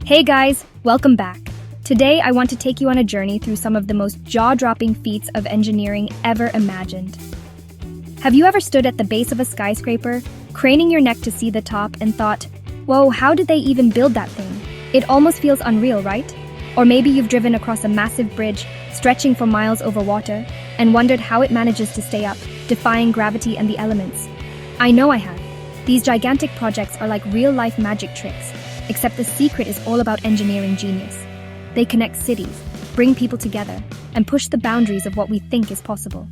Hey guys, welcome back. Today I want to take you on a journey through some of the most jaw-dropping feats of engineering ever imagined. Have you ever stood at the base of a skyscraper, craning your neck to see the top and thought, whoa, how did they even build that thing? It almost feels unreal, right? Or maybe you've driven across a massive bridge, stretching for miles over water, and wondered how it manages to stay up, defying gravity and the elements. I know I have. These gigantic projects are like real-life magic tricks, except the secret is all about engineering genius. They connect cities, bring people together, and push the boundaries of what we think is possible.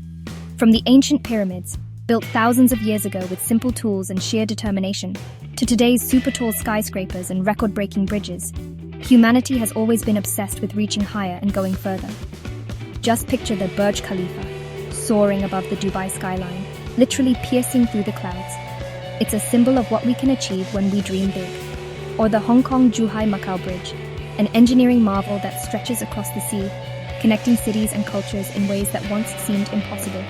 From the ancient pyramids, built thousands of years ago with simple tools and sheer determination, to today's super-tall skyscrapers and record-breaking bridges, humanity has always been obsessed with reaching higher and going further. Just picture the Burj Khalifa, soaring above the Dubai skyline, literally piercing through the clouds. It's a symbol of what we can achieve when we dream big. Or the Hong Kong-Zhuhai-Macau Bridge, an engineering marvel that stretches across the sea, connecting cities and cultures in ways that once seemed impossible.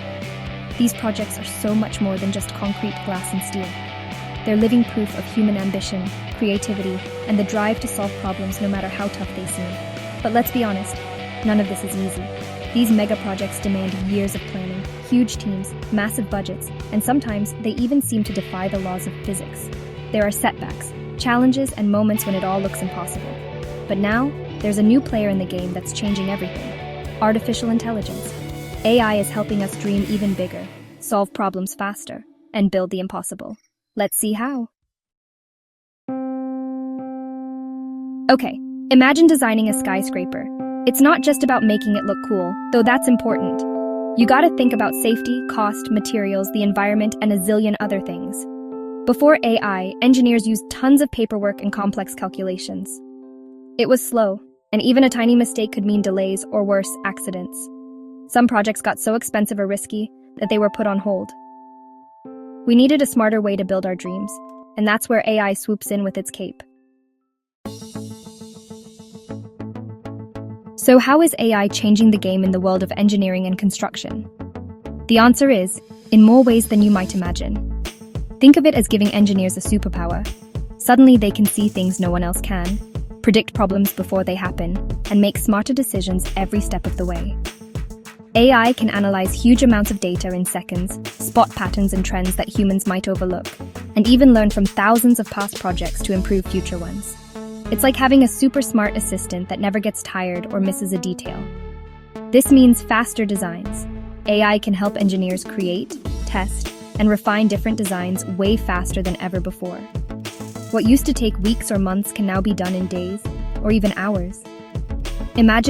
These projects are so much more than just concrete, glass, and steel. They're living proof of human ambition, creativity, and the drive to solve problems no matter how tough they seem. But let's be honest, none of this is easy. These mega projects demand years of planning, huge teams, massive budgets, and sometimes they even seem to defy the laws of physics. There are setbacks, challenges, and moments when it all looks impossible. But now, there's a new player in the game that's changing everything. Artificial intelligence. AI is helping us dream even bigger, solve problems faster, and build the impossible. Let's see how. Okay, imagine designing a skyscraper. It's not just about making it look cool, though that's important. You gotta think about safety, cost, materials, the environment, and a zillion other things. Before AI, engineers used tons of paperwork and complex calculations. It was slow, and even a tiny mistake could mean delays or worse, accidents. Some projects got so expensive or risky that they were put on hold. We needed a smarter way to build our dreams, and that's where AI swoops in with its cape. So how is AI changing the game in the world of engineering and construction? The answer is, in more ways than you might imagine. Think of it as giving engineers a superpower. Suddenly they can see things no one else can, predict problems before they happen, and make smarter decisions every step of the way. AI can analyze huge amounts of data in seconds, spot patterns and trends that humans might overlook, and even learn from thousands of past projects to improve future ones. It's like having a super smart assistant that never gets tired or misses a detail. This means faster designs. AI can help engineers create, test, and refine different designs way faster than ever before. What used to take weeks or months can now be done in days, or even hours. Imagine